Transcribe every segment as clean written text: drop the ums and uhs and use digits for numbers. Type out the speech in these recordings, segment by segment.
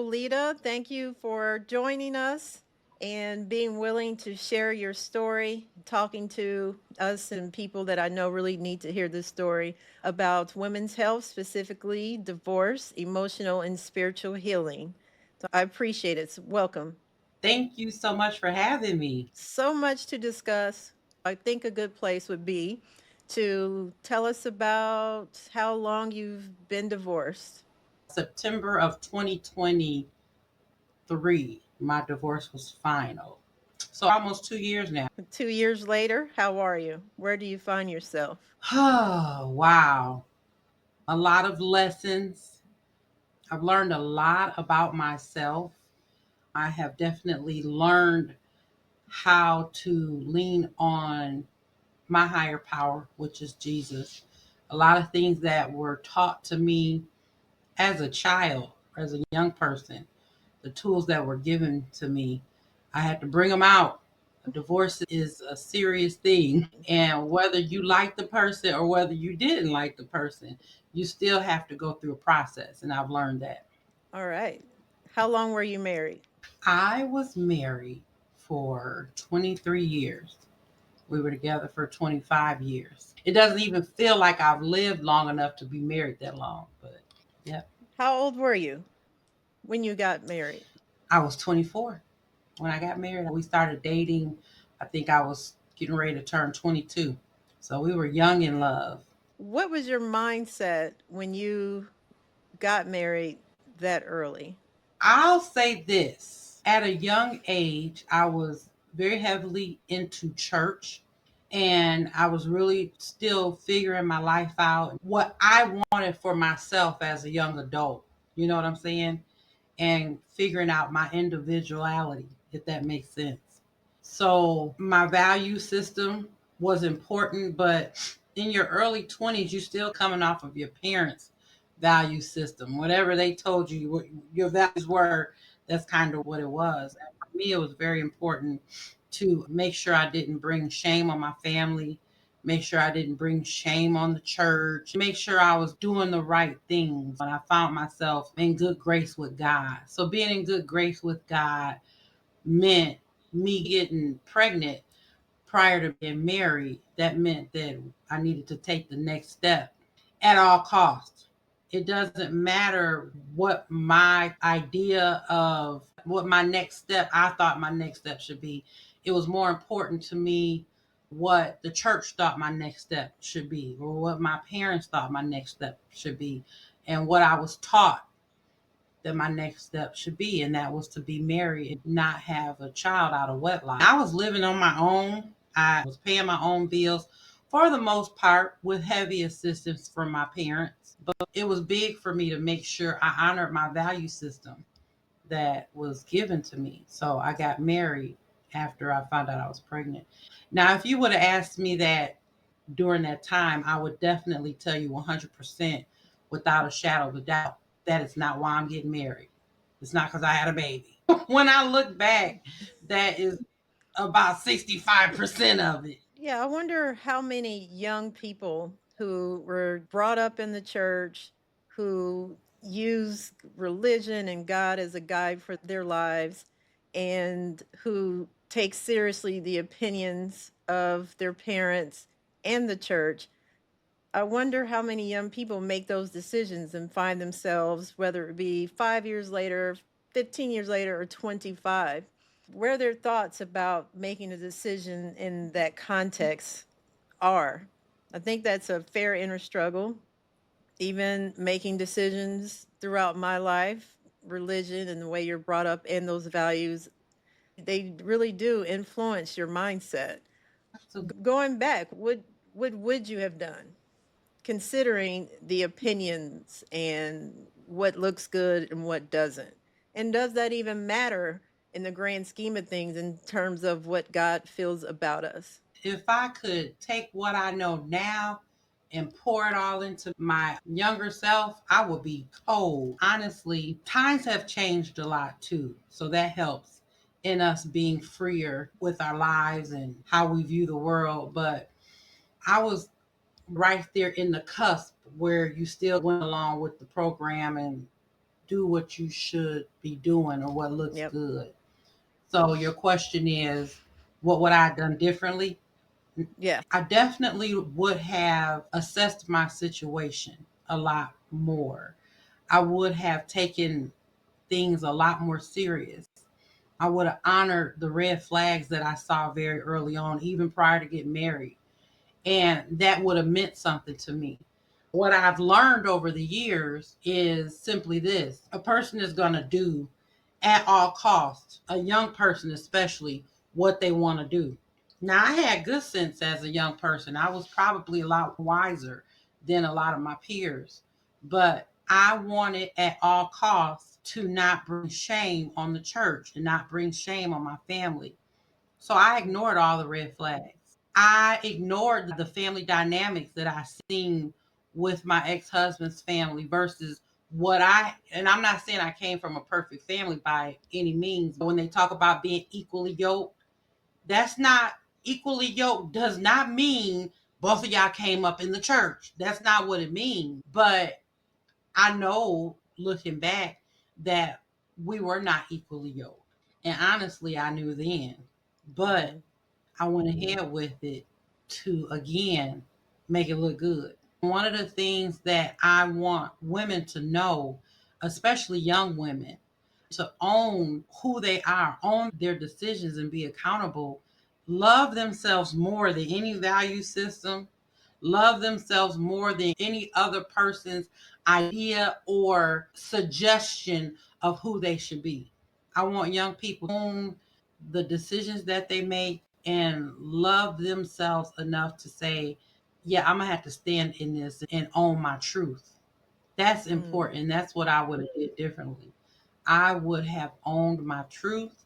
Oleta. Thank you for joining us and being willing to share your story, talking to us and people that I know really need to hear this story about women's health, specifically divorce, emotional, and spiritual healing. So I appreciate it. So welcome. Thank you so much for having me. So much to discuss. I think a good place would be to tell us about how long you've been divorced. September of 2023, my divorce was final. So almost 2 years now. 2 years later, how are you? Where do you find yourself? Oh, wow. A lot of lessons. I've learned a lot about myself. I have definitely learned how to lean on my higher power, which is Jesus. A lot of things that were taught to me as a child, as a young person, the tools that were given to me, I had to bring them out. A divorce is a serious thing. And whether you like the person or whether you didn't like the person, you still have to go through a process. And I've learned that. All right. How long were you married? I was married for 23 years. We were together for 25 years. It doesn't even feel like I've lived long enough to be married that long, but yeah. How old were you when you got married? I was 24 when I got married. We started dating. I think I was getting ready to turn 22. So we were young in love. What was your mindset when you got married that early? I'll say this, at a young age, I was very heavily into church and I was really still figuring my life out, what I wanted for myself as a young adult. You know what I'm saying? And figuring out my individuality, if that makes sense. So my value system was important, but in your early 20s, you're still coming off of your parents' value system. Whatever they told you what your values were, that's kind of what it was. And for me, it was very important to make sure I didn't bring shame on my family, make sure I didn't bring shame on the church, make sure I was doing the right things. And I found myself in good grace with God. So being in good grace with God meant me getting pregnant prior to being married. That meant that I needed to take the next step at all costs. It doesn't matter what my idea of what my next step, I thought my next step should be. It was more important to me what the church thought my next step should be, or what my parents thought my next step should be, and what I was taught that my next step should be, and that was to be married and not have a child out of wedlock. I was living on my own. I was paying my own bills for the most part with heavy assistance from my parents. But it was big for me to make sure I honored my value system that was given to me. So I got married after I found out I was pregnant. Now, if you would have asked me that during that time, I would definitely tell you 100% without a shadow of a doubt that is not why I'm getting married. It's not because I had a baby. When I look back, that is about 65% of it. Yeah, I wonder how many young people who were brought up in the church, who use religion and God as a guide for their lives, and who take seriously the opinions of their parents and the church. I wonder how many young people make those decisions and find themselves, whether it be 5 years later, 15 years later, or 25, where their thoughts about making a decision in that context are. I think that's a fair inner struggle. Even making decisions throughout my life, religion and the way you're brought up and those values, they really do influence your mindset. So Going back, what would you have done? Considering the opinions and what looks good and what doesn't. And does that even matter in the grand scheme of things in terms of what God feels about us? if I could take what I know now and pour it all into my younger self, I would be cold. Honestly, times have changed a lot too. So that helps in us being freer with our lives and how we view the world. But I was right there in the cusp where you still went along with the program and do what you should be doing or what looks Yep. good. So your question is, what would I have done differently? Yeah. I definitely would have assessed my situation a lot more. I would have taken things a lot more serious. I would have honored the red flags that I saw very early on, even prior to getting married. And that would have meant something to me. What I've learned over the years is simply this: a person is going to do at all costs, a young person especially, what they want to do. Now, I had good sense as a young person. I was probably a lot wiser than a lot of my peers, but I wanted at all costs to not bring shame on the church and not bring shame on my family. So I ignored all the red flags. I ignored the family dynamics that I seen with my ex-husband's family versus and I'm not saying I came from a perfect family by any means, but when they talk about being equally yoked, that's not equally yoked does not mean both of y'all came up in the church. That's not what it means. But I know looking back that we were not equally yoked. And honestly, I knew then. But Mhm. I went ahead with it to again make it look good. One of the things that I want women to know, especially young women, to own who they are, own their decisions, and be accountable. Love themselves more than any value system, love themselves more than any other person's idea or suggestion of who they should be. I want young people to own the decisions that they make and love themselves enough to say, yeah, I'm gonna have to stand in this and own my truth. That's Mm. important. That's what I would have did differently. I would have owned my truth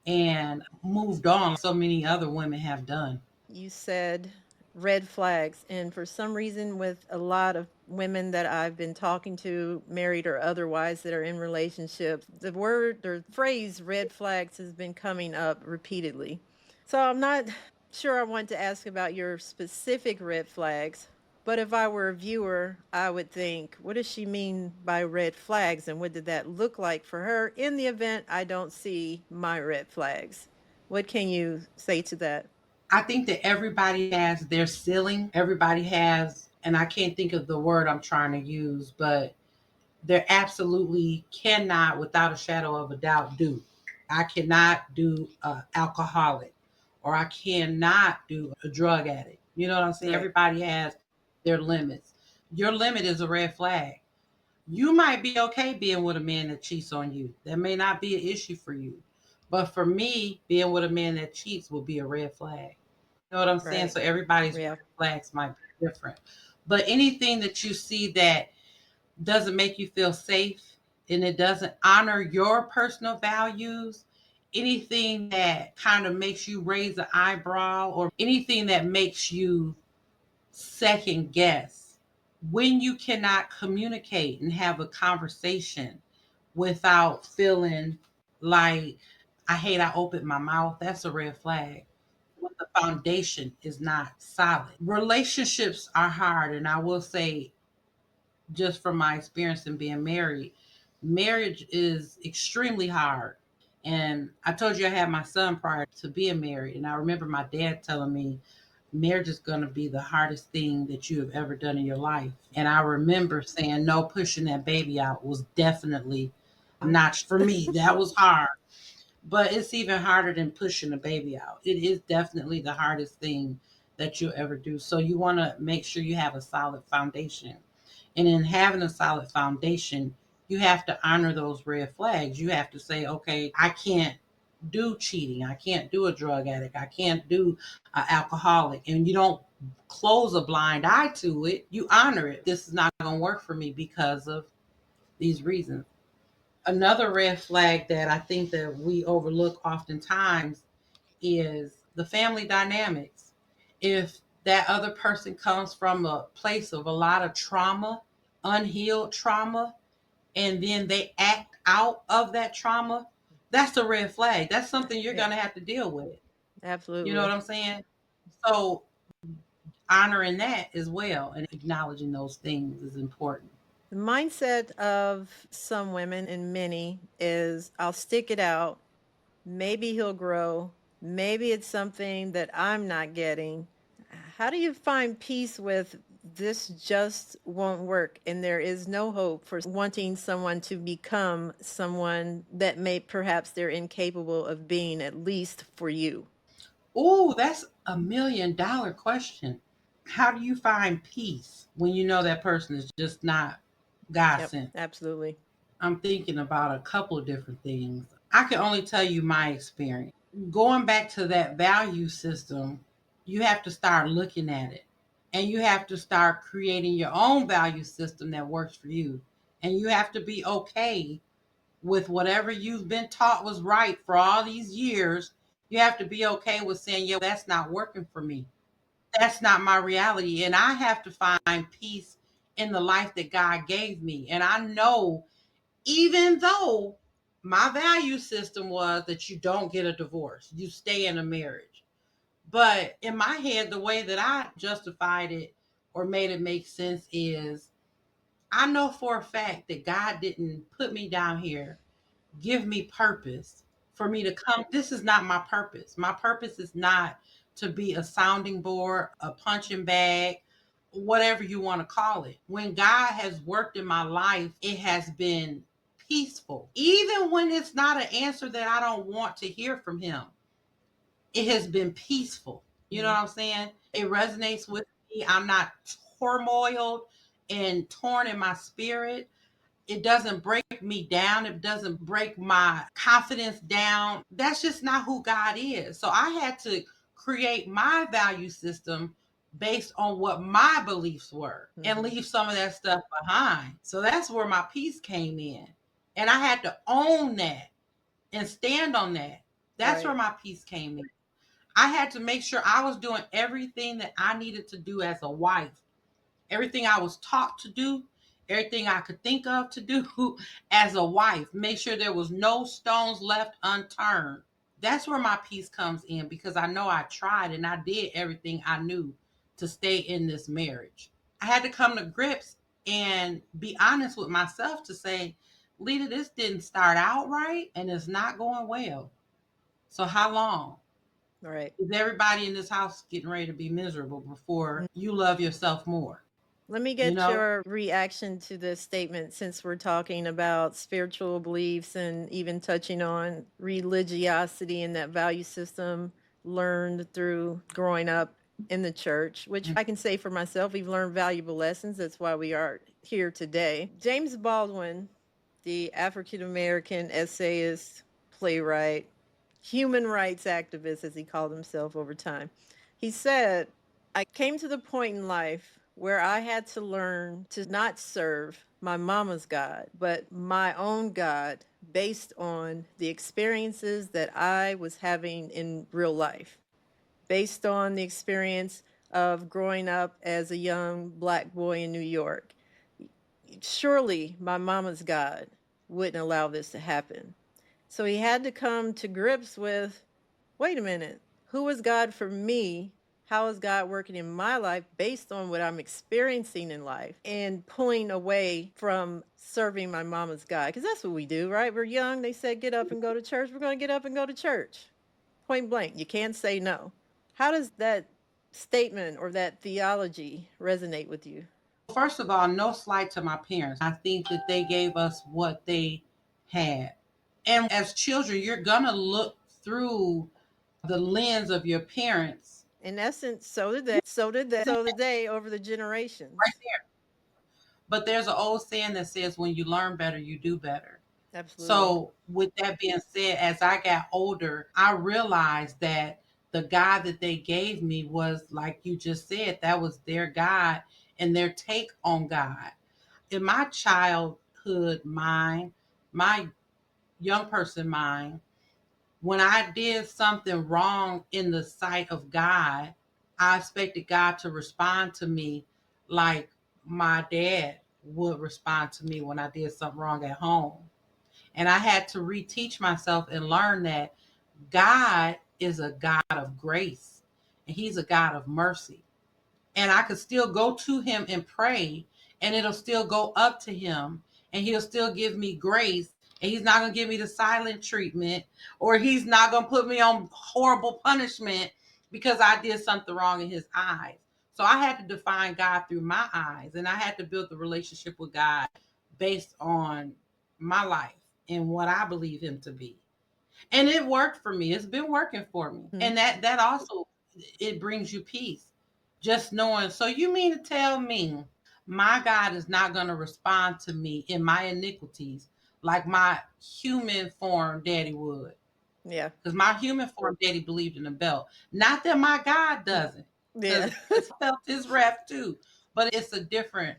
and moved on like so many other women have done. You said red flags. And for some reason, with a lot of women that I've been talking to, married or otherwise, that are in relationships, the word or phrase red flags has been coming up repeatedly. So I'm not sure I want to ask about your specific red flags. But if I were a viewer, I would think, what does she mean by red flags? And what did that look like for her in the event I don't see my red flags? What can you say to that? I think that everybody has their ceiling. Everybody has, and I can't think of the word I'm trying to use, but there absolutely cannot, without a shadow of a doubt, do. I cannot do a alcoholic, or I cannot do a drug addict. You know what I'm saying? Right. Everybody has their limits. Your limit is a red flag. You might be okay being with a man that cheats on you. That may not be an issue for you. But for me, being with a man that cheats will be a red flag. You know what I'm saying? Right. So everybody's Yeah. red flags might be different. But anything that you see that doesn't make you feel safe and it doesn't honor your personal values, anything that kind of makes you raise an eyebrow or anything that makes you second guess, when you cannot communicate and have a conversation without feeling like I hate I opened my mouth, that's a red flag. When the foundation is not solid. Relationships are hard, and I will say, just from my experience in being married, marriage is extremely hard. And I told you I had my son prior to being married, and I remember my dad telling me marriage is going to be the hardest thing that you have ever done in your life. And I remember saying, no, pushing that baby out was definitely not for me. That was hard. But it's even harder than pushing a baby out. It is definitely the hardest thing that you'll ever do. So you want to make sure you have a solid foundation. And in having a solid foundation, you have to honor those red flags. You have to say, okay, I can't do cheating. I can't do a drug addict. I can't do an alcoholic. And you don't close a blind eye to it. You honor it. This is not going to work for me because of these reasons. Another red flag that I think that we overlook oftentimes is the family dynamics. If that other person comes from a place of a lot of trauma, unhealed trauma, and then they act out of that trauma, that's a red flag. That's something you're Yeah. going to have to deal with. You know what Absolutely. I'm saying? So honoring that as well and acknowledging those things is important. The mindset of some women and many is I'll stick it out. Maybe he'll grow. Maybe it's something that I'm not getting. How do you find peace with this just won't work and there is no hope for wanting someone to become someone that may perhaps they're incapable of being, at least for you? Oh, that's $1 million question. How do you find peace when you know that person is just not God Yep, sent? absolutely. I'm thinking about a couple of different things. I can only tell you my experience. Going back to that value system, you have to start looking at it, and you have to start creating your own value system that works for you. And you have to be okay with whatever you've been taught was right for all these years. You have to be okay with saying, yeah, that's not working for me. That's not my reality. And I have to find peace in the life that God gave me. And I know, even though my value system was that you don't get a divorce, you stay in a marriage. But in my head, the way that I justified it or made it make sense is I know for a fact that God didn't put me down here, give me purpose for me to come. This is not my purpose. My purpose is not to be a sounding board, a punching bag, whatever you want to call it. When God has worked in my life, it has been peaceful. Even when it's not an answer that I don't want to hear from Him, it has been peaceful. You know Mhm. what I'm saying? It resonates with me. I'm not turmoiled and torn in my spirit. It doesn't break me down. It doesn't break my confidence down. That's just not who God is. So I had to create my value system based on what my beliefs were and Mhm. leave some of that stuff behind. So that's where my peace came in. And I had to own that and stand on that. That's where Right. my peace came in. I had to make sure I was doing everything that I needed to do as a wife, everything I was taught to do, everything I could think of to do as a wife. Make sure there was no stones left unturned. That's where my peace comes in because I know I tried and I did everything I knew to stay in this marriage. I had to come to grips and be honest with myself to say, Lita, this didn't start out right and it's not going well. So how long? Right. Is everybody in this house getting ready to be miserable before you love yourself more? Let me You get know? your reaction to this statement since we're talking about spiritual beliefs and even touching on religiosity and that value system learned through growing up in the church, which I can say for myself, we've learned valuable lessons. That's why we are here today. James Baldwin, the African American essayist, playwright, human rights activist, as he called himself over time, he said, I came to the point in life where I had to learn to not serve my mama's God, but my own God based on the experiences that I was having in real life, based on the experience of growing up as a young black boy in New York. Surely my mama's God wouldn't allow this to happen. So he had to come to grips with, wait a minute, who is God for me? How is God working in my life based on what I'm experiencing in life and pulling away from serving my mama's God? Because that's what we do, right? We're young. They said, get up and go to church. We're going to get up and go to church. Point blank. You can't say no. How does that statement or that theology resonate with you? First of all, no slight to my parents. I think that they gave us what they had. And as children, you're going to look through the lens of your parents In essence, so did they. So did they over the right generations. there. But there's an old saying that says, when you learn better, you do better. Absolutely. So, with that being said, as I got older, I realized that the God that they gave me was, like you just said, that was their God and their take on God. In my childhood mind, my young person mind, when I did something wrong in the sight of God, I expected God to respond to me like my dad would respond to me when I did something wrong at home. And I had to reteach myself and learn that God is a God of grace and He's a God of mercy. And I could still go to Him and pray and it'll still go up to him, and he'll still give me grace, and he's not going to give me the silent treatment, or he's not going to put me on horrible punishment because I did something wrong in his eyes. So I had to define God through my eyes, and I had to build the relationship with God based on my life and what I believe him to be. And it worked for me. It's been working for me. Mhm. And that also, it brings you peace. Just knowing, so you mean to tell me my God is not going to respond to me in my iniquities like my human form daddy would? Yeah. Because my human form daddy believed in the belt. Not that my God doesn't, Yeah. because felt his wrath too, but it's a different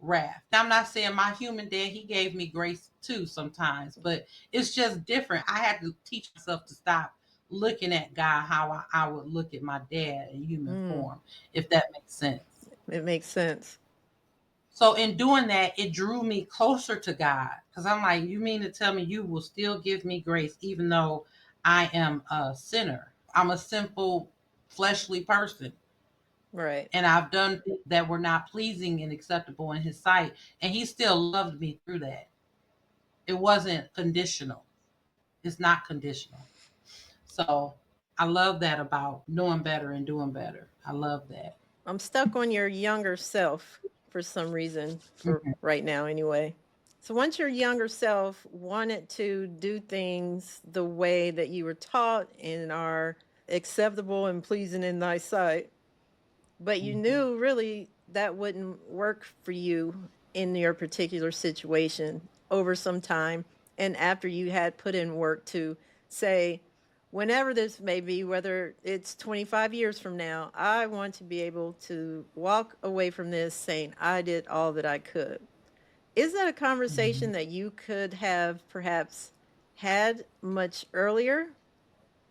wrath. I'm not saying my human dad, he gave me grace too sometimes, but it's just different. I had to teach myself to stop looking at God how I would look at my dad in human Mm, form, if that makes sense. it makes sense. So in doing that, it drew me closer to God, because I'm like, you mean to tell me you will still give me grace even though I am a sinner? I'm a simple fleshly person, Right. and I've done things that were not pleasing and acceptable in his sight, and he still loved me through that. It wasn't conditional. It's not conditional. So I love that about knowing better and doing better. I love that. I'm stuck on your younger self for some reason, for Mhm. right now anyway. So once your younger self wanted to do things the way that you were taught and are acceptable and pleasing in thy sight, but you Mhm. knew really that wouldn't work for you in your particular situation over some time. And after you had put in work to say, whenever this may be, whether it's 25 years from now, I want to be able to walk away from this saying, I did all that I could. Is that a Mhm. conversation that you could have perhaps had much earlier,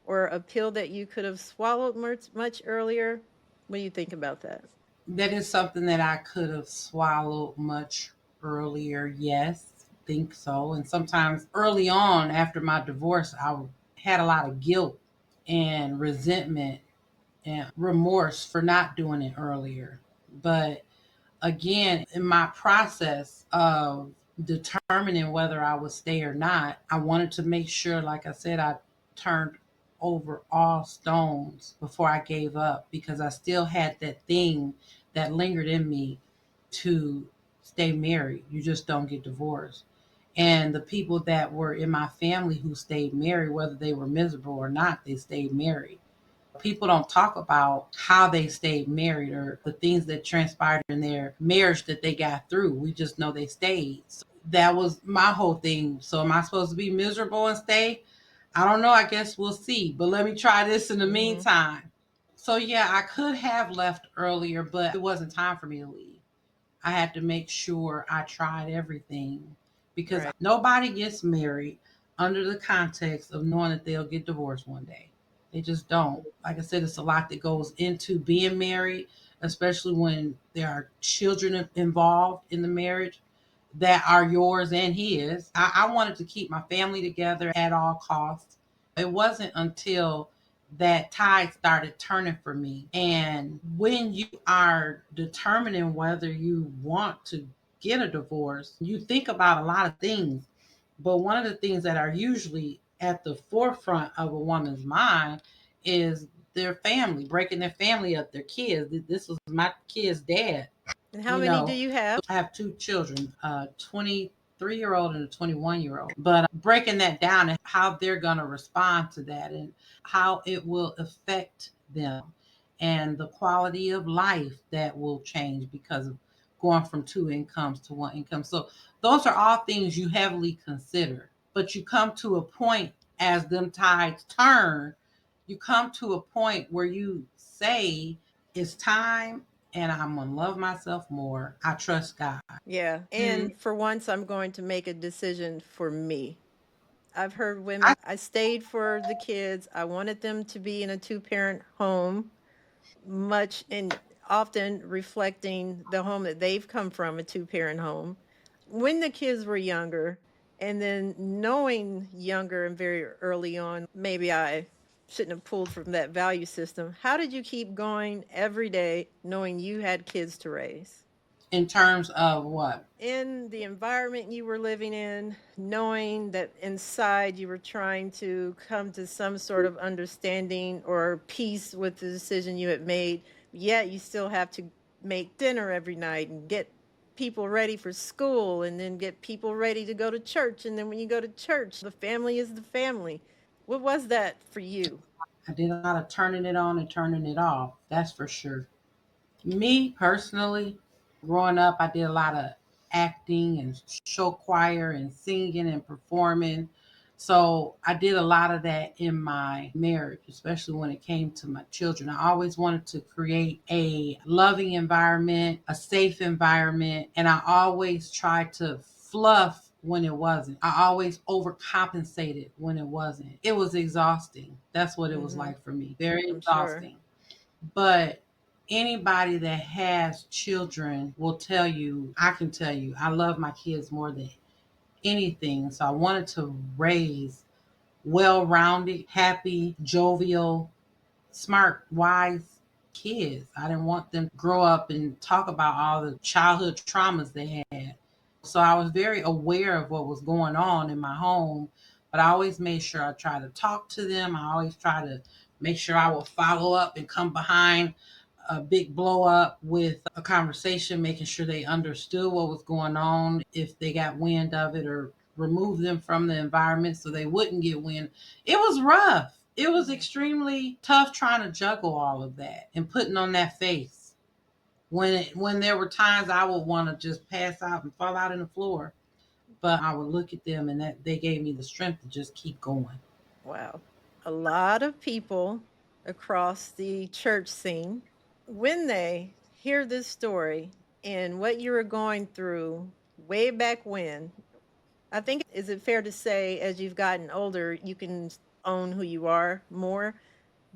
or a pill that you could have swallowed much earlier? What do you think about that? That is something that I could have swallowed much earlier. Yes, think so. And sometimes early on after my divorce, I had a lot of guilt and resentment and remorse for not doing it earlier. But again, in my process of determining whether I would stay or not, I wanted to make sure, like I said, I turned over all stones before I gave up, because I still had that thing that lingered in me to stay married. You just don't get divorced. And the people that were in my family who stayed married, whether they were miserable or not, they stayed married. People don't talk about how they stayed married or the things that transpired in their marriage that they got through. We just know they stayed. So that was my whole thing. So am I supposed to be miserable and stay? I don't know. I guess we'll see. But let me try this in the Mhm. meantime. So yeah, I could have left earlier, but it wasn't time for me to leave. I had to make sure I tried everything, because Right. nobody gets married under the context of knowing that they'll get divorced one day. They just don't. Like I said, it's a lot that goes into being married, especially when there are children involved in the marriage that are yours and his. I wanted to keep my family together at all costs. It wasn't until that tide started turning for me. And when you are determining whether you want to get a divorce, you think about a lot of things. But one of the things that are usually at the forefront of a woman's mind is their family, breaking their family up, their kids. This was my kid's dad. And how You many do know, you have? I have two children, a 23-year-old and a 21-year-old. But breaking that down and how they're going to respond to that and how it will affect them and the quality of life that will change because of going from two incomes to one income. So those are all things you heavily consider. But you come to a point as them tides turn, you come to a point where you say, it's time, and I'm going to love myself more. I trust God. Yeah. Mm, And for once, I'm going to make a decision for me. I've heard I, women, I stayed for the kids. I wanted them to be in a two-parent home, much and often reflecting the home that they've come from, a two-parent home. When the kids were younger, and then knowing younger and very early on, maybe I shouldn't have pulled from that value system. How did you keep going every day knowing you had kids to raise? In terms of what? In the environment you were living in, knowing that inside you were trying to come to some sort of understanding or peace with the decision you had made, yet you still have to make dinner every night and get people ready for school and then get people ready to go to church. And then when you go to church, the family is the family. What was that for you? I did a lot of turning it on and turning it off. That's for sure. Me personally, growing up, I did a lot of acting and show choir and singing and performing. So I did a lot of that in my marriage, especially when it came to my children. I always wanted to create a loving environment, a safe environment, and I always tried to fluff when it wasn't. I always overcompensated when it wasn't. It was exhausting. That's what it was Hmm. like for me. Very I'm sure. exhausting. But anybody that has children will tell you, I can tell you, I love my kids more than anything. So I wanted to raise well rounded, happy, jovial, smart, wise kids. I didn't want them to grow up and talk about all the childhood traumas they had. So I was very aware of what was going on in my home, but I always made sure I tried to talk to them. I always try to make sure I will follow up and come behind a big blow up with a conversation, making sure they understood what was going on if they got wind of it, or remove them from the environment so they wouldn't get wind. It was rough. It was Mhm. extremely tough trying to juggle all of that and putting on that face. When there were times I would want to just pass out and fall out on the floor, but I would look at them and that they gave me the strength to just keep going. Wow. A lot of people across the church scene, when they hear this story and what you were going through way back when, I think, is it fair to say as you've gotten older, you can own who you are more?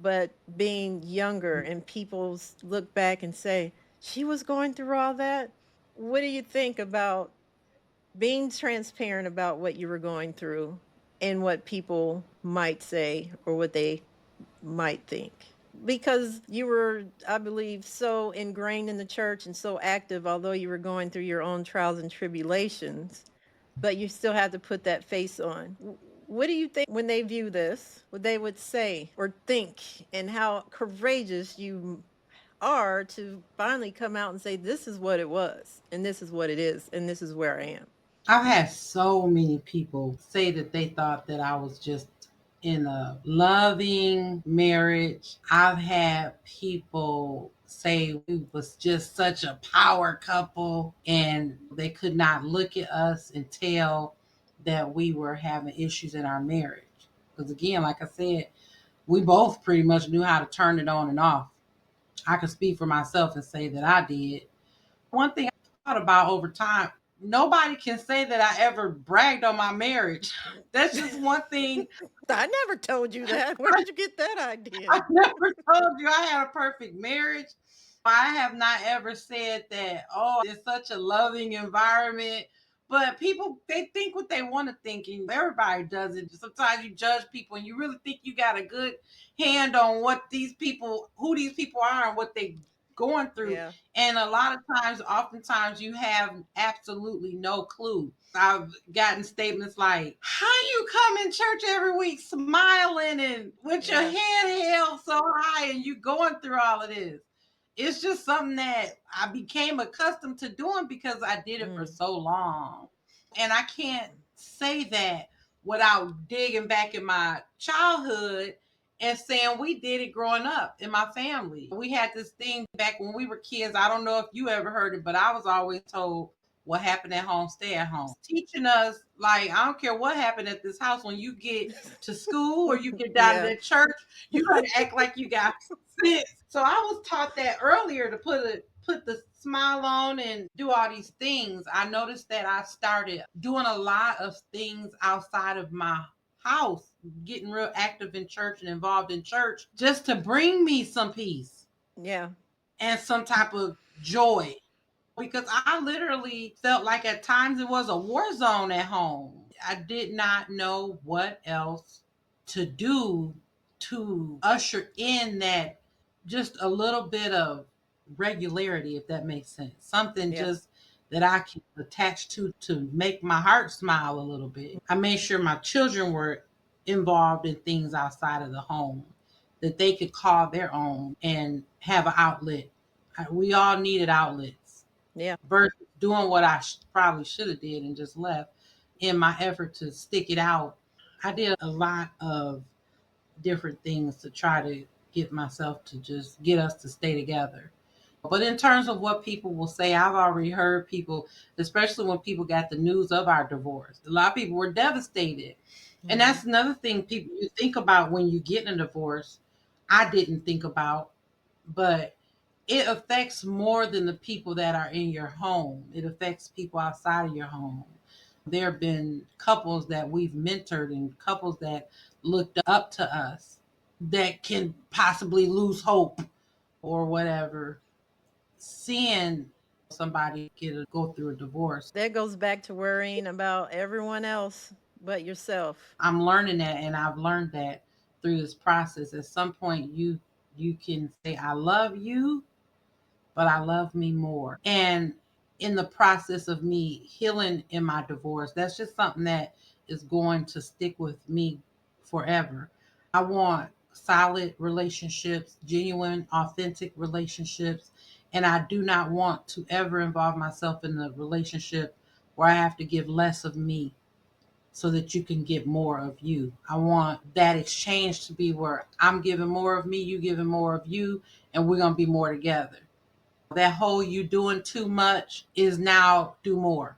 But being younger and look back and say, she was going through all that. What do you think about being transparent about what you were going through and what people might say or what they might think? Because you were, I believe, so ingrained in the church and so active, although you were going through your own trials and tribulations, but you still have to put that face on. What do you think when they view this, what they would say or think, and how courageous you are to finally come out and say, this is what it was, and this is what it is, and this is where I am? I've had so many people say that they thought that I was just in a loving marriage. I've had people say we was just such a power couple and they could not look at us and tell that we were having issues in our marriage. Because again, like I said, we both pretty much knew how to turn it on and off. I can speak for myself and say that I did. One thing I thought about over time, nobody can say that I ever bragged on my marriage. That's just one thing. I never told you that. Where did you get that I idea? never told you I had a perfect marriage. I have not ever said that, oh, it's such a loving environment. But people, they think what they want to think, and everybody does it. Sometimes you judge people and you really think you got a good hand on what these people, who these people are, and what they going through. Yeah. And a lot of times, oftentimes, you have absolutely no clue. I've gotten statements like, "How you come in church every week smiling and with your Yeah. head held so high and you going through all of this?" It's just something that I became accustomed to doing because I did it for Mm. so long. And I can't say that without digging back in my childhood and saying we did it growing up in my family. We had this thing back when we were kids. I don't know if you ever heard it, but I was always told what happened at home, stay at home. Teaching us, like, I don't care what happened at this house, when you get to school or you get down to Yeah. that church, you gotta act like you got sense. So I was taught that earlier to put the smile on and do all these things. I noticed that I started doing a lot of things outside of my house, getting real active in church and involved in church just to bring me some peace Yeah. and some type of joy, because I literally felt like at times it was a war zone at home. I did not know what else to do to usher in that, just a little bit of regularity, if that makes sense. Something Yeah. just that I can attach to make my heart smile a little bit. I made sure my children were involved in things outside of the home that they could call their own and have an outlet. We all needed outlets Yeah. versus doing what I probably should have did and just left. In my effort to stick it out, I did a lot of different things to try to get myself to just get us to stay together. But in terms of what people will say, I've already heard people, especially when people got the news of our divorce. A lot of people were devastated. And Mhm. that's another thing people you think about when you get a divorce. I didn't think about, but it affects more than the people that are in your home. It affects people outside of your home. There have been couples that we've mentored and couples that looked up to us that can possibly lose hope or whatever, seeing somebody go through a divorce. That goes back to worrying about everyone else but yourself. I'm learning that, and I've learned that through this process. At some point, you can say, "I love you," but I love me more. And in the process of me healing in my divorce, that's just something that is going to stick with me forever. I want solid relationships, genuine, authentic relationships. And I do not want to ever involve myself in a relationship where I have to give less of me so that you can get more of you. I want that exchange to be where I'm giving more of me, you giving more of you, and we're going to be more together. That whole you doing too much is now do more,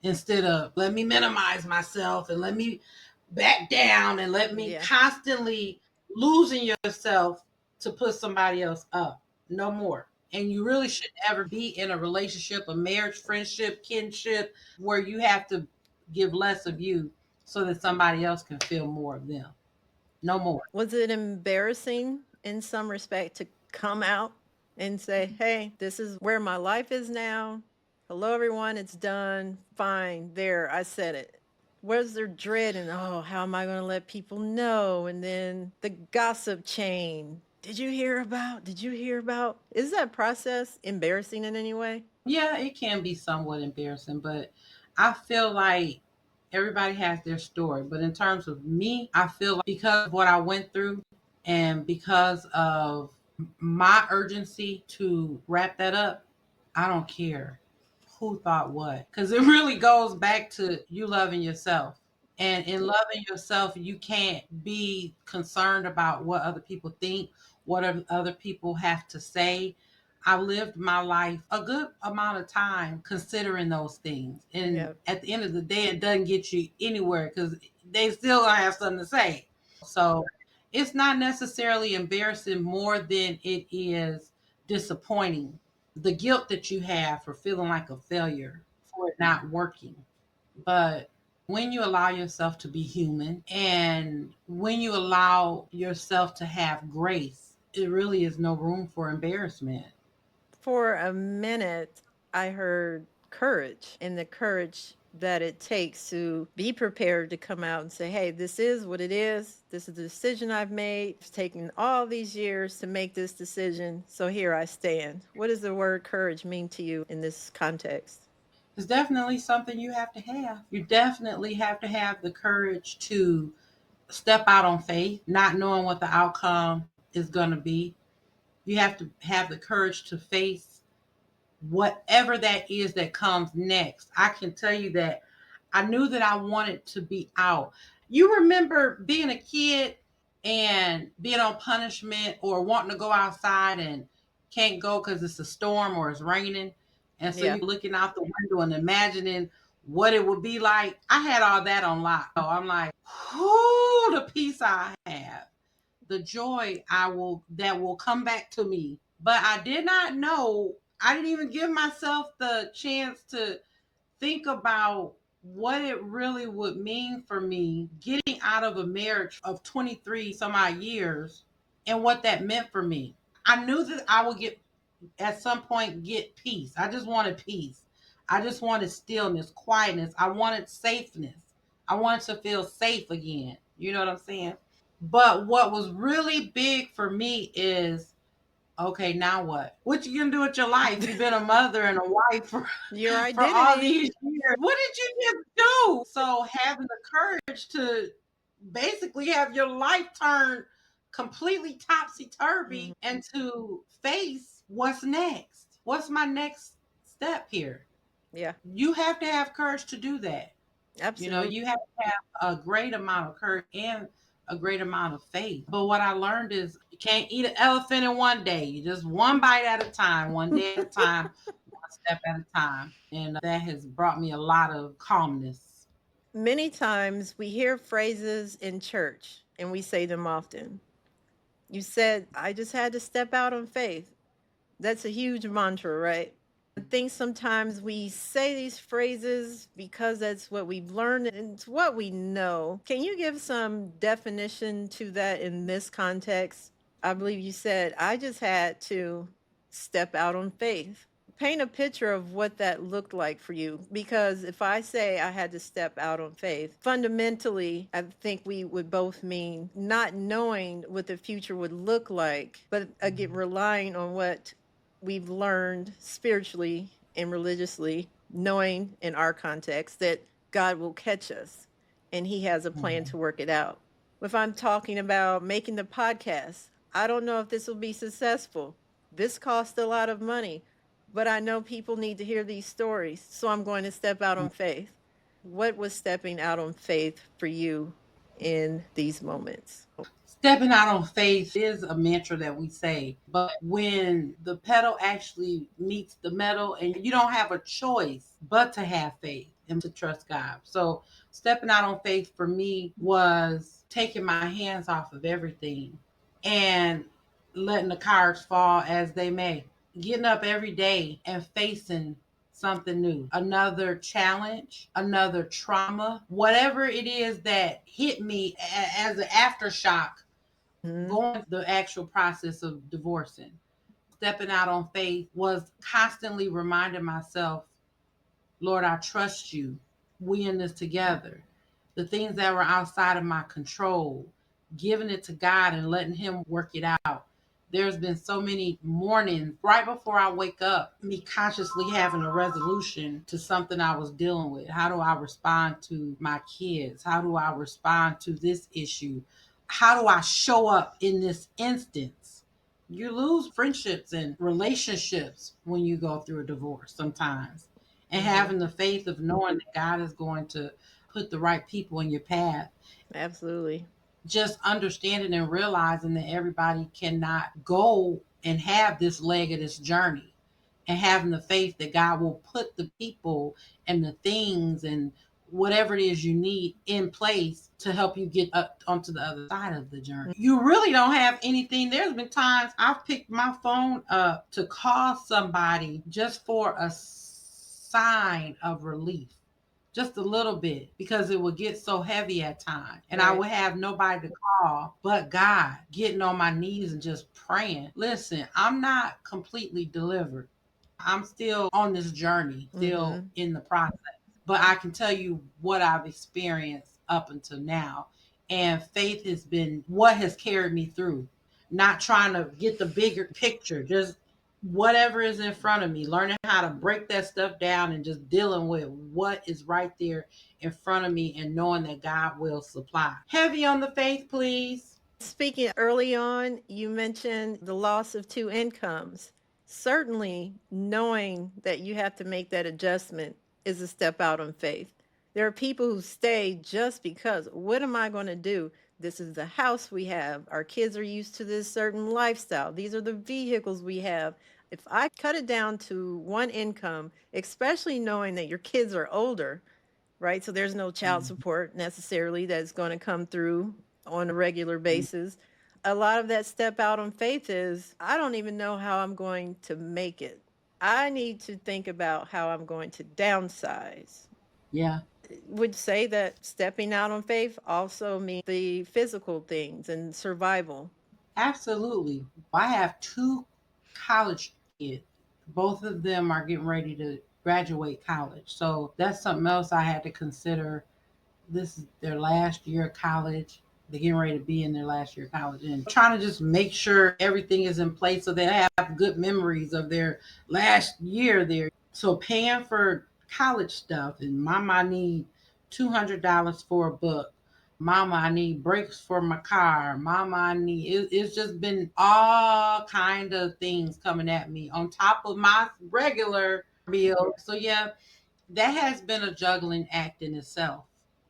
instead of let me minimize myself and let me back down and let me Yeah. constantly losing yourself to put somebody else up. No more. And you really should never be in a relationship, a marriage, friendship, kinship, where you have to give less of you so that somebody else can feel more of them. No more. Was it embarrassing in some respect to come out and say, "Hey, this is where my life is now. Hello, everyone. It's done. Fine. There. I said it." Was there dread and, oh, how am I going to let people know? And then the gossip chain. Did you hear about? Did you hear about? Is that process embarrassing in any way? Yeah, it can be somewhat embarrassing, but I feel like everybody has their story. But in terms of me, I feel like because of what I went through and because of my urgency to wrap that up, I don't care who thought what. Because it really goes back to you loving yourself. And in loving yourself, you can't be concerned about what other people think, what other people have to say. I lived my life a good amount of time considering those things. And Yeah. at the end of the day, it doesn't get you anywhere because they still gonna have something to say. So it's not necessarily embarrassing more than it is disappointing. The guilt that you have for feeling like a failure, for it not working. But when you allow yourself to be human and when you allow yourself to have grace, it really is no room for embarrassment. For a minute, I heard courage and the courage that it takes to be prepared to come out and say, "Hey, this is what it is. This is the decision I've made. It's taken all these years to make this decision. So here I stand." What does the word courage mean to you in this context? It's definitely something you have to have. You definitely have to have the courage to step out on faith, not knowing what the outcome is going to be. You have to have the courage to face whatever that is that comes next. I can tell you that I knew that I wanted to be out. You remember being a kid and being on punishment or wanting to go outside and can't go because it's a storm or it's raining. And so Yeah. you're looking out the window and imagining what it would be like. I had all that on lock. So I'm like, whoo, the peace I have, the joy I will that will come back to me. But I did not know, I didn't even give myself the chance to think about what it really would mean for me getting out of a marriage of 23 some odd years and what that meant for me. I knew that I would get at some point get peace. I just wanted peace. I just wanted stillness, quietness. I wanted safeness. I wanted to feel safe again. You know what I'm saying? But what was really big for me is Okay, now what? What you gonna do with your life? You've been a mother and a wife for Your for all identity. these years. What did you just do? So having the courage to basically have your life turned completely topsy Mhm. turvy and to face what's next. What's my next step here? Yeah, You have to have courage to do that. You know, absolutely. you have to have a great amount of courage and a great amount of faith. But what I learned is you can't eat an elephant in one day. You just one bite at a time, one day at a time, one step at a time. And that has brought me a lot of calmness. Many times we hear phrases in church and we say them often. You said, I just had to step out on faith. That's a huge mantra, right? I think sometimes we say these phrases because that's what we've learned and it's what we know. Can you give some definition to that in this context? I believe you said, I just had to step out on faith. Paint a picture of what that looked like for you. Because if I say I had to step out on faith, fundamentally, I think we would both mean not knowing what the future would look like, but again, relying on what we've learned spiritually and religiously, knowing in our context that God will catch us and He has a plan Mhm. to work it out. If I'm talking about making the podcast, I don't know if this will be successful. This costs a lot of money, but I know people need to hear these stories. So I'm going to step out on faith. What was stepping out on faith for you in these moments? Stepping out on faith is a mantra that we say, but when the pedal actually meets the metal and you don't have a choice but to have faith and to trust God. So, stepping out on faith for me was taking my hands off of everything and letting the cards fall as they may. Getting up every day and facing something new, another challenge, another trauma, whatever it is that hit me as an aftershock Mhm. going through the actual process of divorcing. Stepping out on faith was constantly reminding myself, Lord, I trust you. We in this together. The things that were outside of my control, giving it to God and letting Him work it out. There's been so many mornings right before I wake up, me consciously having a resolution to something I was dealing with. How do I respond to my kids? How do I respond to this issue? How do I show up in this instance? You lose friendships and relationships when you go through a divorce sometimes. And Mhm. having the faith of knowing that God is going to put the right people in your path, Absolutely. just understanding and realizing that everybody cannot go and have this leg of this journey, and having the faith that God will put the people and the things and whatever it is you need in place to help you get up onto the other side of the journey. You really don't have anything. There's been times I've picked my phone up to call somebody just for a sign of relief, just a little bit, because it would get so heavy at times and I Right. would have nobody to call but God, getting on my knees and just praying. Listen, I'm not completely delivered. I'm still on this journey, still Mhm. in the process, but I can tell you what I've experienced up until now. And faith has been what has carried me through. Not trying to get the bigger picture, just whatever is in front of me, learning how to break that stuff down and just dealing with what is right there in front of me and knowing that God will supply. Heavy on the faith, please. Speaking early on, you mentioned the loss of two incomes. Certainly, knowing that you have to make that adjustment is a step out on faith. There are people who stay just because, what am I going to do? This is the house we have. Our kids are used to this certain lifestyle. These are the vehicles we have. If I cut it down to one income, especially knowing that your kids are older, right? So there's no child Mhm. support necessarily that's going to come through on a regular basis. A lot of that step out on faith is I don't even know how I'm going to make it. I need to think about how I'm going to downsize. Yeah, Would say that stepping out on faith also means the physical things and survival. absolutely. I have two college kids. Both of them are getting ready to graduate college. So that's something else I had to consider. This is their last year of college. They're getting ready to be in their last year of college and trying to just make sure everything is in place so they have good memories of their last year there. So paying for college stuff, and mama, I need $200 for a book. Mama, I need brakes for my car. Mama, it's just been all kind of things coming at me on top of my regular bill. So yeah, that has been a juggling act in itself.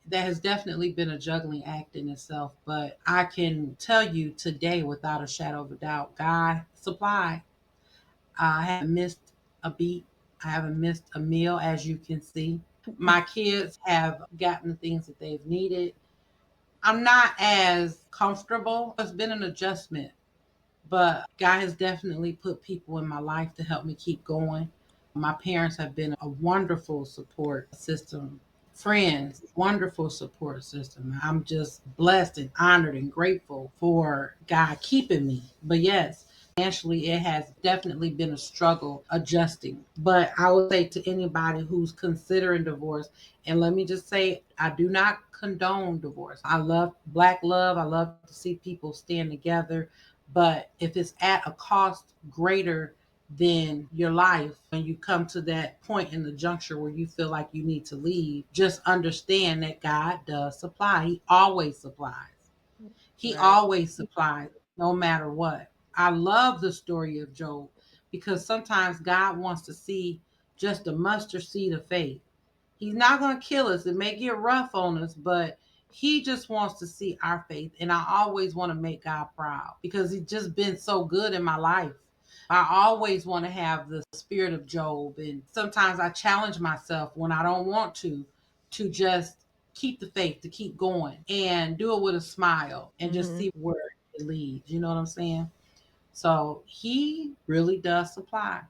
That has definitely been a juggling act in itself. But I can tell you today, without a shadow of a doubt, God supplied. I haven't missed a beat. I haven't missed a meal, as you can see. My kids have gotten the things that they've needed. I'm not as comfortable. It's been an adjustment, but God has definitely put people in my life to help me keep going. My parents have been a wonderful support system. Friends, wonderful support system. I'm just blessed and honored and grateful for God keeping me. But yes, financially, it has definitely been a struggle adjusting. But I would say to anybody who's considering divorce, and let me just say, I do not condone divorce. I love Black love. I love to see people stand together. But if it's at a cost greater than your life, when you come to that point in the juncture where you feel like you need to leave, just understand that God does supply. He always supplies. He Right. always supplies, no matter what. I love the story of Job because sometimes God wants to see just a mustard seed of faith. He's not going to kill us. It may get rough on us, but he just wants to see our faith. And I always want to make God proud because he's just been so good in my life. I always want to have the spirit of Job. And sometimes I challenge myself when I don't want to just keep the faith, to keep going and do it with a smile and just Mm-hmm. see where it leads. You know what I'm saying? So he really does supply.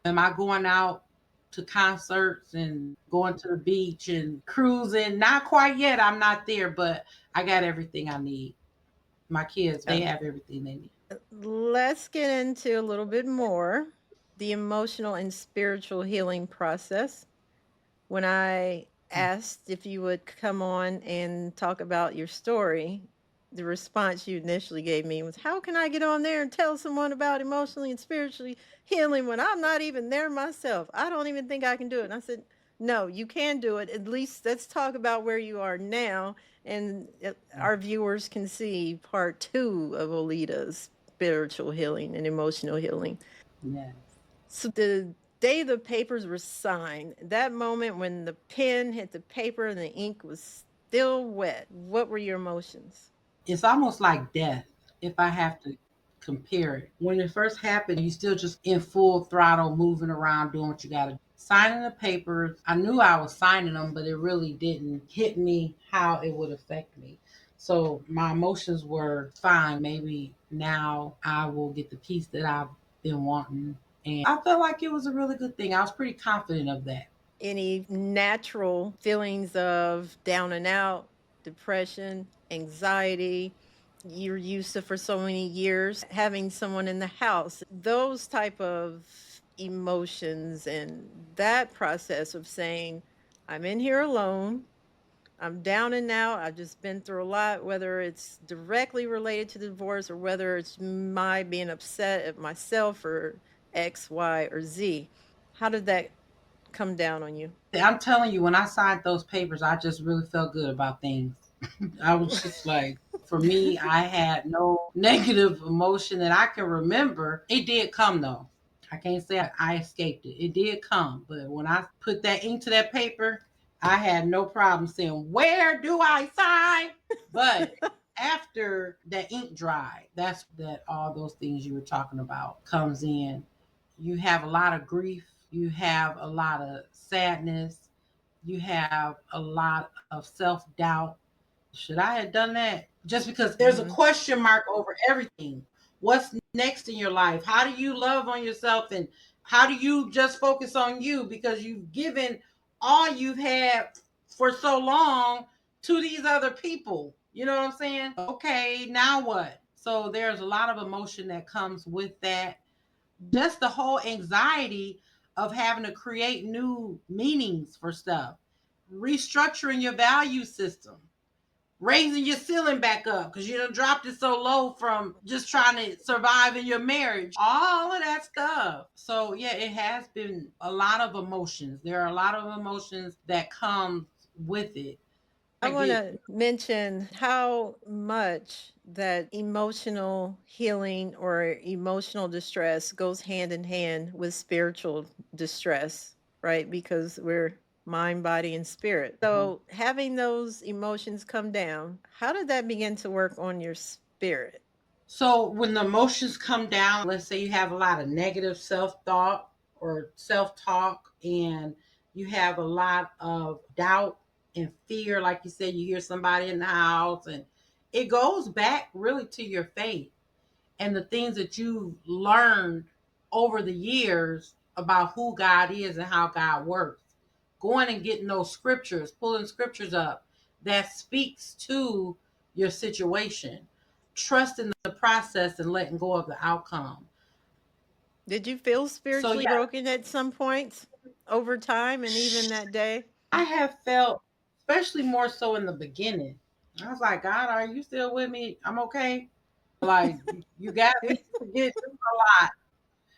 Am I going out to concerts and going to the beach and cruising? Not quite yet. I'm not there, but I got everything I need. My kids, they have everything they need. Let's get into a little bit more the emotional and spiritual healing process. When I asked if you would come on and talk about your story, the response you initially gave me was, how can I get on there and tell someone about emotionally and spiritually healing when I'm not even there myself? I don't even think I can do it. And I said, no, you can do it. At least let's talk about where you are now. And our viewers can see part two of Oleta's spiritual healing and emotional healing. Yes. So the day the papers were signed, that moment when the pen hit the paper and the ink was still wet, what were your emotions? It's almost like death if I have to compare it. When it first happened, you still just in full throttle, moving around, doing what you got to do. Signing the papers, I knew I was signing them, but it really didn't hit me how it would affect me. So my emotions were fine. Maybe now I will get the peace that I've been wanting. And I felt like it was a really good thing. I was pretty confident of that. Any natural feelings of down and out, depression, anxiety? You're used to for so many years having someone in the house, those type of emotions and that process of saying, I'm in here alone. I'm down and out. I've just been through a lot, whether it's directly related to the divorce or whether it's my being upset at myself or X, Y, or Z. How did that come down on you? I'm telling you, when I signed those papers, I just really felt good about things. I was just like, for me, I had no negative emotion that I can remember. It did come though. I can't say I escaped it. It did come. But when I put that ink to that paper, I had no problem saying, where do I sign? But after that ink dried, that's that all those things you were talking about comes in. You have a lot of grief. You have a lot of sadness. You have a lot of self doubt. Should I have done that? Just because there's a Hmm. question mark over everything. What's next in your life? How do you love on yourself? And how do you just focus on you because you've given all you've had for so long to these other people? You know what I'm saying? Okay, now what? So there's a lot of emotion that comes with that. Just the whole anxiety of having to create new meanings for stuff, restructuring your value system, raising your ceiling back up because you done dropped it so low from just trying to survive in your marriage, all of that stuff. So yeah, it has been a lot of emotions. There are a lot of emotions that come with it. I I want get to mention how much that emotional healing or emotional distress goes hand in hand with spiritual distress, right? Because we're mind, body, and spirit. So, having those emotions come down, how did that begin to work on your spirit? so when the emotions come down, let's say you have a lot of negative self-thought or self-talk, and you have a lot of doubt and fear, like you said, you hear somebody in the house, and it goes back really to your faith and the things that you learned over the years about who God is and how God works. Going and getting those scriptures, pulling scriptures up that speaks to your situation, trusting the process and letting go of the outcome. Did you feel So spiritually yeah, broken at some points over time and even that day? I have felt, especially more so in the beginning. I was like, God, are you still with me? I'm okay. Like you got me to get through a lot.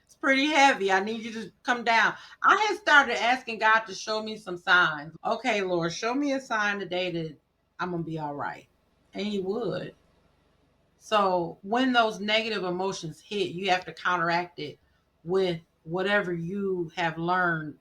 It's pretty heavy. I need you to come down. I had started asking God to show me some signs. Okay, Lord, show me a sign today that I'm gonna be all right. And he would. So when those negative emotions hit, you have to counteract it with whatever you have learned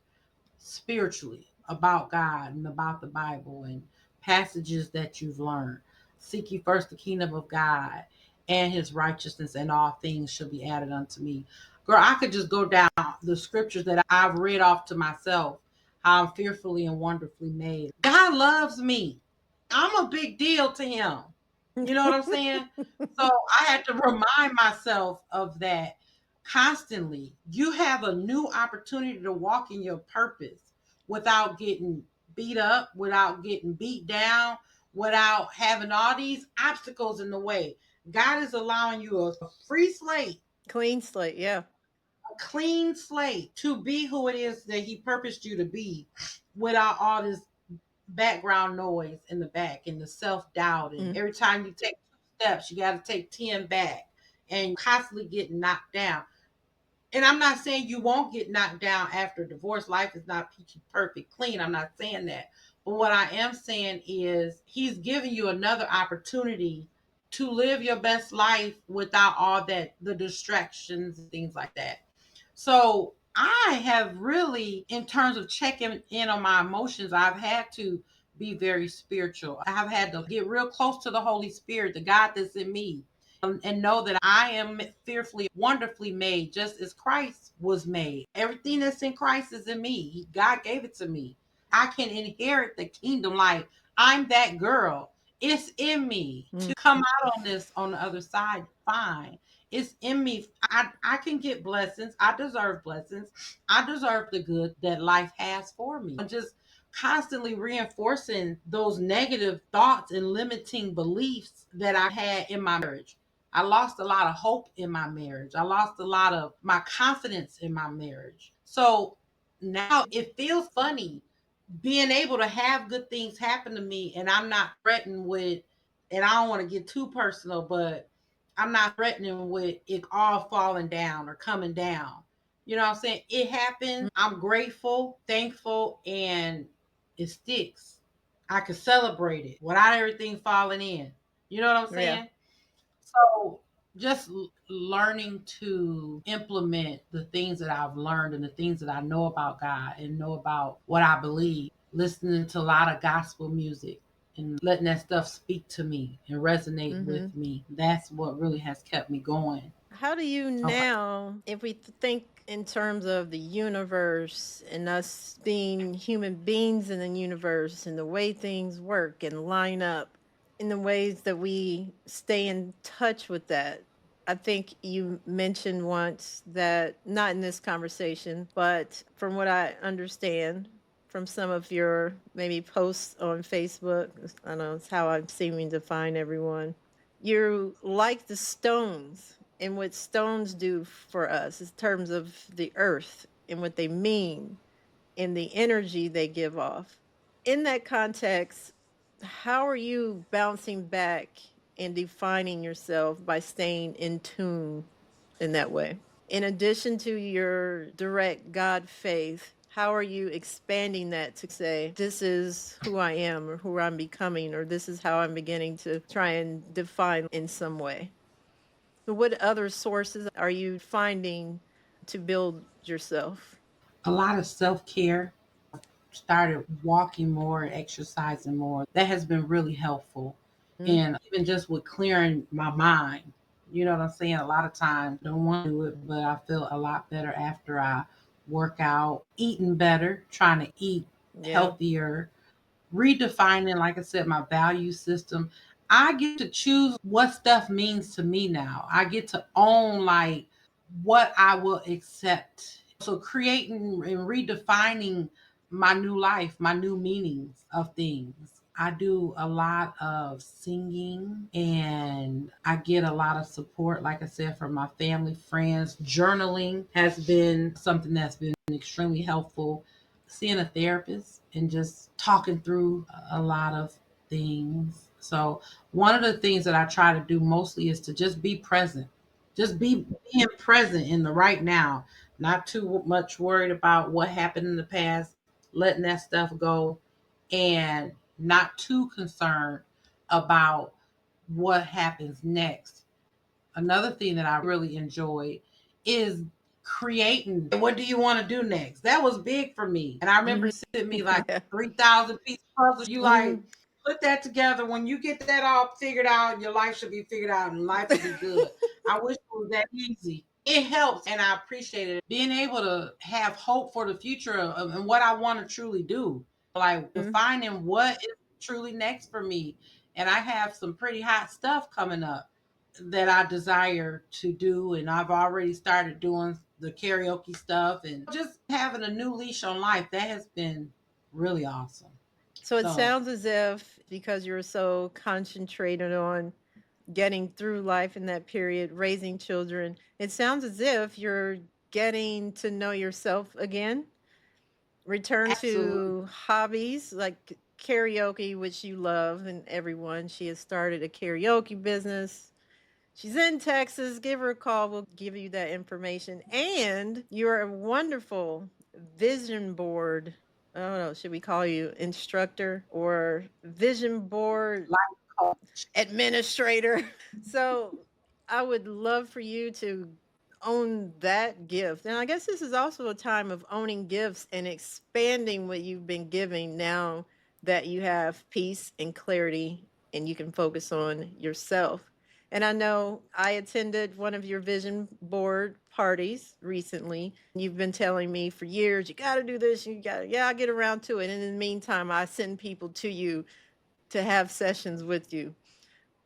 spiritually about God and about the Bible and passages that you've learned. Seek ye first the kingdom of God and his righteousness, and all things shall be added unto me. Girl, I could just go down the scriptures that I've read off to myself, how I'm fearfully and wonderfully made. God loves me. I'm a big deal to him. You know what I'm saying? So I had to remind myself of that constantly. You have a new opportunity to walk in your purpose without getting beat up, without getting beat down, without having all these obstacles in the way. God is allowing you a free slate, Clean slate, yeah. a clean slate to be who it is that He purposed you to be without all this background noise in the back and the self doubt. And Mm. every time you take 2 steps, you got to take 10 back and constantly getting knocked down. And I'm not saying you won't get knocked down after divorce. Life is not peachy perfect clean. I'm not saying that. But what I am saying is he's giving you another opportunity to live your best life without all that, the distractions and things like that. So I have really, in terms of checking in on my emotions, I've had to be very spiritual. I've had to get real close to the Holy Spirit, the God that's in me, and know that I am fearfully, wonderfully made, just as Christ was made. Everything that's in Christ is in me. God gave it to me. I can inherit the kingdom. Like I'm that girl. It's in me Mm. to come out on this on the other side. Fine. It's in me. I can get blessings. I deserve blessings. I deserve the good that life has for me. And just constantly reinforcing those negative thoughts and limiting beliefs that I had in my marriage. I lost a lot of hope in my marriage. I lost a lot of my confidence in my marriage. So now it feels funny being able to have good things happen to me and I'm not threatened with, and I don't want to get too personal, but I'm not threatening with it all falling down or coming down. You know what I'm saying? It happens. I'm grateful, thankful, and it sticks. I can celebrate it without everything falling in. You know what I'm Yeah. saying? So just learning to implement the things that I've learned and the things that I know about God and know about what I believe, listening to a lot of gospel music and letting that stuff speak to me and resonate Hmm. with me. That's what really has kept me going. How do you Okay. now, if we think in terms of the universe and us being human beings in the universe and the way things work and line up in the ways that we stay in touch with that? I think you mentioned once that, not in this conversation, but from what I understand from some of your maybe posts on Facebook, I don't know, it's how I'm seeming to find everyone. You're like the stones and what stones do for us in terms of the earth and what they mean and the energy they give off. In that context, how are you bouncing back and defining yourself by staying in tune in that way? In addition to your direct God faith, how are you expanding that to say, this is who I am or who I'm becoming, or this is how I'm beginning to try and define in some way? So what other sources are you finding to build yourself? A lot of self care. Started walking more, exercising more. That has been really helpful. Mm, And even just with clearing my mind, you know what I'm saying? A lot of times I don't want to do it, but I feel a lot better after I work out, eating better, trying to eat yeah. healthier, redefining, like I said, my value system. I get to choose what stuff means to me now. I get to own like what I will accept. So creating and redefining my new life, my new meanings of things. I do a lot of singing and I get a lot of support, like I said, from my family, friends. Journaling has been something that's been extremely helpful. Seeing a therapist and just talking through a lot of things. So, one of the things that I try to do mostly is to just be present. Just be being present in the right now, not too much worried about what happened in the past, letting that stuff go, and not too concerned about what happens next. Another thing that I really enjoyed is creating. What do you want to do next? That was big for me. And I remember Hmm. sitting me like Yeah. 3,000 piece puzzle. You like Hmm. put that together. When you get that all figured out, your life should be figured out and life will be good. I wish it was that easy. It helps and I appreciate it. Being able to have hope for the future and what I want to truly do. Like defining what is truly next for me. And I have some pretty hot stuff coming up that I desire to do. And I've already started doing the karaoke stuff and just having a new leash on life. That has been really awesome. So it So, sounds as if because you're so concentrated on getting through life in that period, raising children, it sounds as if you're getting to know yourself again, return absolutely. to hobbies like karaoke, which you love, and everyone. She has started a karaoke business. She's in Texas. Give her a call. We'll give you that information. And you're a wonderful vision board. I don't know. Should we call you instructor or vision board Life coach. administrator? So I would love for you to own that gift. And I guess this is also a time of owning gifts and expanding what you've been giving now that you have peace and clarity and you can focus on yourself. And I know I attended one of your vision board parties recently. You've been telling me for years, you got to do this, you got to, yeah, I'll get around to it. And in the meantime, I send people to you to have sessions with you.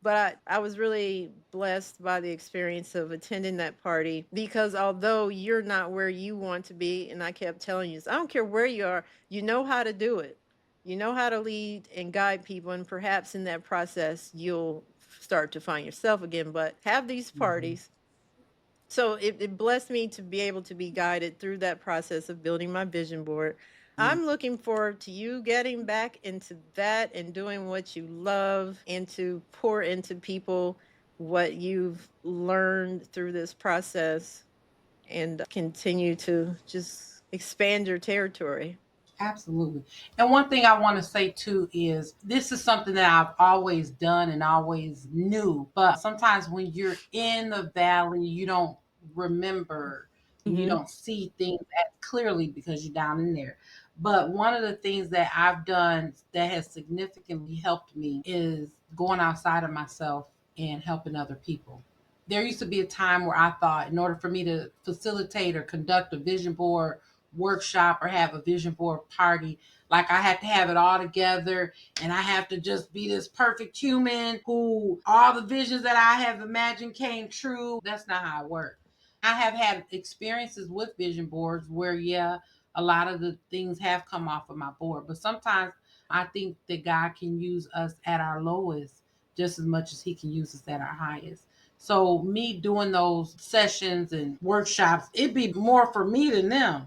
But I was really blessed by the experience of attending that party because although you're not where you want to be, and I kept telling you, I don't care where you are, you know how to do it. You know how to lead and guide people, and perhaps in that process, you'll start to find yourself again. But have these Mhm. parties, so it blessed me to be able to be guided through that process of building my vision board. I'm looking forward to you getting back into that and doing what you love and to pour into people what you've learned through this process and continue to just expand your territory. Absolutely. And one thing I want to say too is this is something that I've always done and always knew. But sometimes when you're in the valley, you don't remember and you Hmm. don't see things as clearly because you're down in there. But one of the things that I've done that has significantly helped me is going outside of myself and helping other people. There used to be a time where I thought in order for me to facilitate or conduct a vision board workshop or have a vision board party, like I had to have it all together and I have to just be this perfect human who all the visions that I have imagined came true. That's not how it works. I have had experiences with vision boards where, yeah, a lot of the things have come off of my board, but sometimes I think that God can use us at our lowest just as much as He can use us at our highest. So, me doing those sessions and workshops, it'd be more for me than them.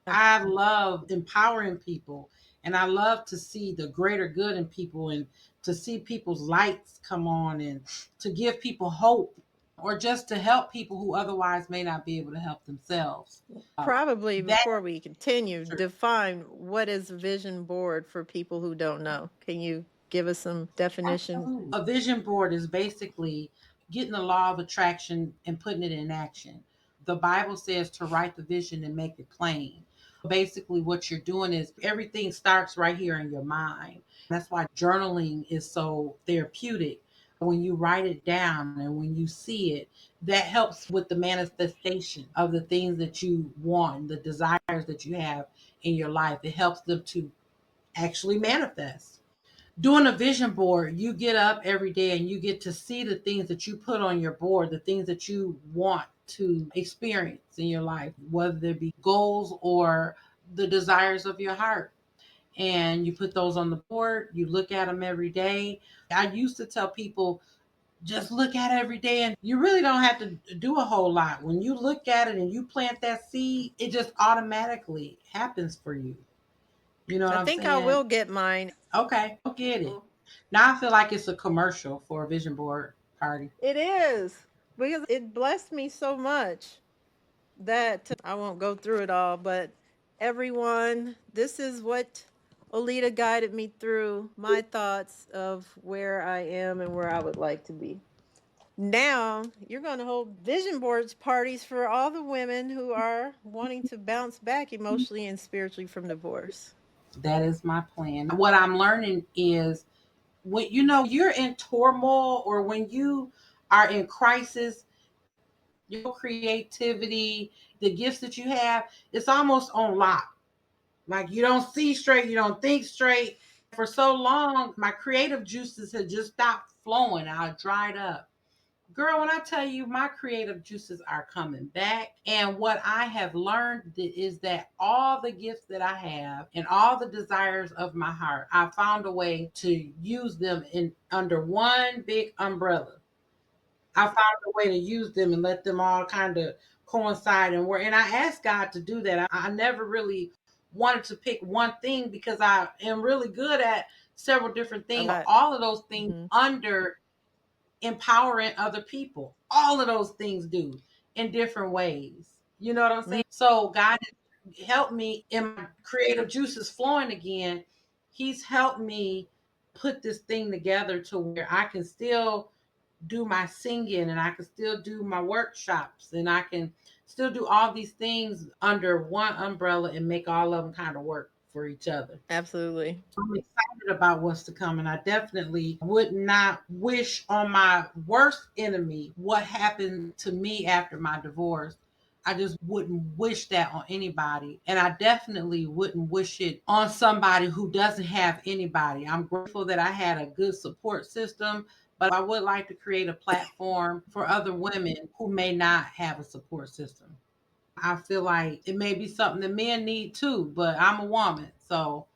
I love empowering people and I love to see the greater good in people and to see people's lights come on and to give people hope or just to help people who otherwise may not be able to help themselves. Probably That before we continue, is true. define what is a vision board for people who don't know. Can you give us some definition? Absolutely. A vision board is basically getting the law of attraction and putting it in action. The Bible says to write the vision and make it plain. Basically, what you're doing is everything starts right here in your mind. That's why journaling is so therapeutic. When you write it down and when you see it, that helps with the manifestation of the things that you want, the desires that you have in your life. It helps them to actually manifest. Doing a vision board, you get up every day and you get to see the things that you put on your board, the things that you want to experience in your life, whether they be goals or the desires of your heart. And you put those on the board, you look at them every day. I used to tell people, just look at it every day, and you really don't have to do a whole lot. When you look at it and you plant that seed, it just automatically happens for you. You know what I I'm think I saying? will get mine. Okay, go get it. Now I feel like it's a commercial for a vision board party. It is because it blessed me so much that I won't go through it all, but everyone, this is what Oleta guided me through my thoughts of where I am and where I would like to be. Now, you're going to hold vision boards parties for all the women who are wanting to bounce back emotionally and spiritually from divorce. That is my plan. What I'm learning is when you're in turmoil or when you are in crisis, your creativity, the gifts that you have, it's almost on lock. Like you don't see straight, you don't think straight. For so long, my creative juices had just stopped flowing. I dried up. Girl, when I tell you my creative juices are coming back, and what I have learned is that all the gifts that I have and all the desires of my heart, I found a way to use them in under one big umbrella. I found a way to use them and let them all kind of coincide and work. And I asked God to do that. I never really wanted to pick one thing because I am really good at several different A things. lot. All of those things Hmm. under empowering other people. All of those things do in different ways. You know what I'm saying? So God has helped me in my creative juices flowing again. He's helped me put this thing together to where I can still do my singing and I can still do my workshops and I can still do all these things under one umbrella and make all of them kind of work for each other. Absolutely. I'm excited about what's to come, and I definitely would not wish on my worst enemy what happened to me after my divorce. I just wouldn't wish that on anybody. And I definitely wouldn't wish it on somebody who doesn't have anybody. I'm grateful that I had a good support system, but I would like to create a platform for other women who may not have a support system. I feel like it may be something that men need too, but I'm a woman. So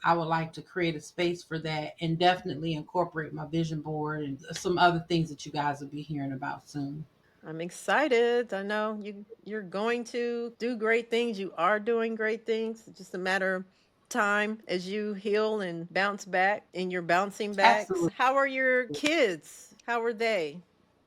I would like to create a space for that and definitely incorporate my vision board and some other things that you guys will be hearing about soon. I'm excited. I know you're going to do great things. You are doing great things. It's just a matter of time as you heal and bounce back in your bouncing backs. Absolutely. How are your kids? How are they?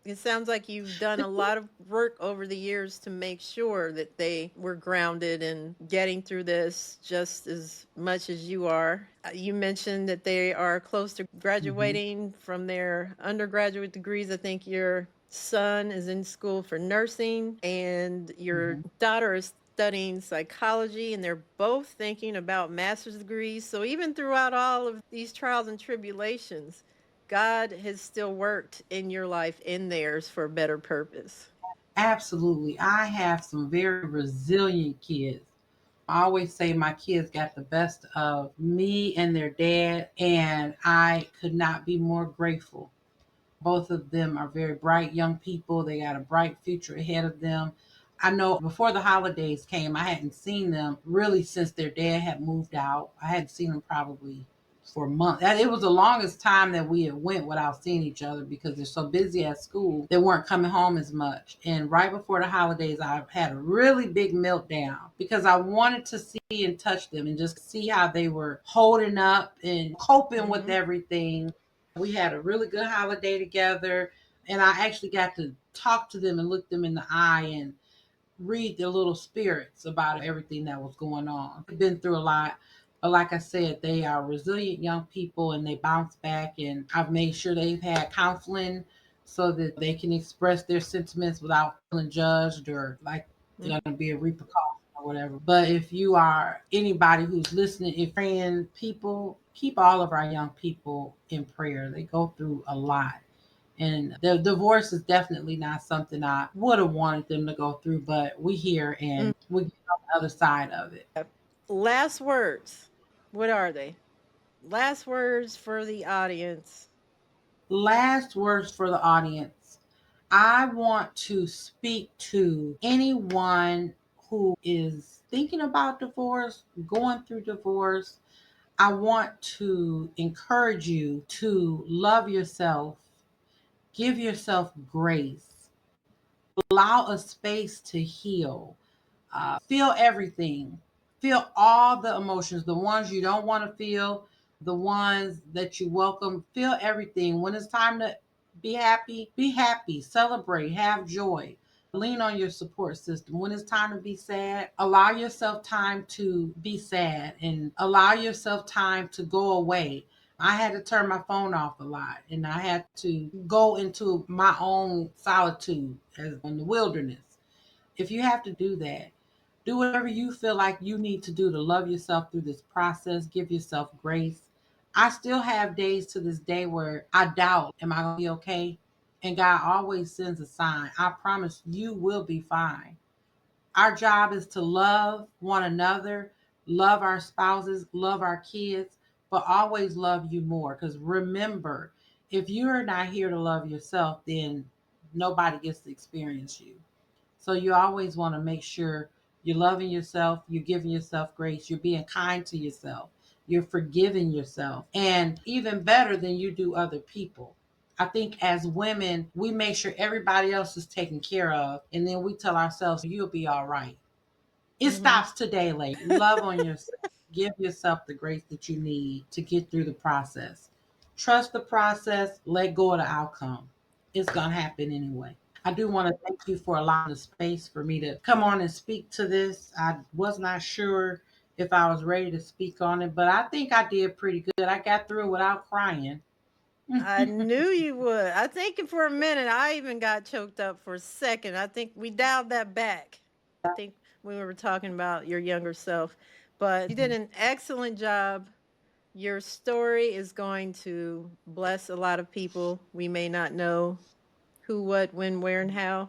It sounds like you've done a lot of work over the years to make sure that they were grounded and getting through this just as much as you are. You mentioned that they are close to Mhm. graduating from their undergraduate degrees. I think your son is in school for nursing and your Mhm. daughter is studying psychology, and they're both thinking about master's degrees. So even throughout all of these trials and tribulations, God has still worked in your life, in theirs, for a better purpose. Absolutely. I have some very resilient kids. I always say my kids got the best of me and their dad, and I could not be more grateful. Both of them are very bright young people. They got a bright future ahead of them. I know before the holidays came, I hadn't seen them really since their dad had moved out. I hadn't seen them probably for months. And it was the longest time that we had went without seeing each other because they're so busy at school. They weren't coming home as much. And right before the holidays, I had a really big meltdown because I wanted to see and touch them and just see how they were holding up and coping with Hmm. everything. We had a really good holiday together, and I actually got to talk to them and look them in the eye and read their little spirits about everything that was going on. They've been through a lot, but like I said, they are resilient young people and they bounce back. And I've made sure they've had counseling so that they can express their sentiments without feeling judged or like they're Mhm. going to be a repercussion or whatever. But if you are anybody who's listening, if praying people, keep all of our young people in prayer. They go through a lot. And the divorce is definitely not something I would have wanted them to go through, but we here Mm. and we get on the other side of it. Last words. What are they? Last words for the audience. Last words for the audience. I want to speak to anyone who is thinking about divorce, going through divorce. I want to encourage you to love yourself, give yourself grace, allow a space to heal. Feel everything. Feel all the emotions, the ones you don't want to feel, the ones that you welcome. Feel everything. When it's time to be happy, celebrate, have joy. Lean on your support system. When it's time to be sad, allow yourself time to be sad and allow yourself time to go away. I had to turn my phone off a lot and I had to go into my own solitude as in the wilderness. If you have to do that, do whatever you feel like you need to do to love yourself through this process. Give yourself grace. I still have days to this day where I doubt, am I going to be okay? And God always sends a sign. I promise you will be fine. Our job is to love one another, love our spouses, love our kids, but always love you more. Because remember, if you're not here to love yourself, then nobody gets to experience you. So you always want to make sure you're loving yourself, you're giving yourself grace, you're being kind to yourself, you're forgiving yourself, and even better than you do other people. I think as women, we make sure everybody else is taken care of, and then we tell ourselves, you'll be all right. It Hmm. stops today, lady. Love on yourself. Give yourself the grace that you need to get through the process. Trust the process, let go of the outcome. It's going to happen anyway. I do want to thank you for allowing the space for me to come on and speak to this. I was not sure if I was ready to speak on it, but I think I did pretty good. I got through without crying. I knew you would. I think for a minute, I even got choked up for a second. I think we dialed that back. I think we were talking about your younger self, but you did an excellent job. Your story is going to bless a lot of people. We may not know who, what, when, where, and how,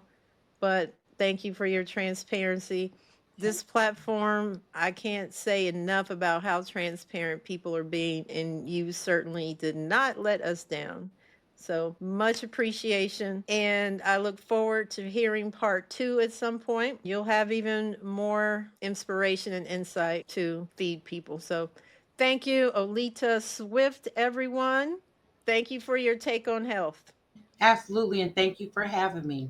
but thank you for your transparency. This platform, I can't say enough about how transparent people are being, and you certainly did not let us down. So much appreciation. And I look forward to hearing part two at some point. You'll have even more inspiration and insight to feed people. So thank you, Oleta Swift, everyone. Thank you for your take on health. Absolutely, and thank you for having me.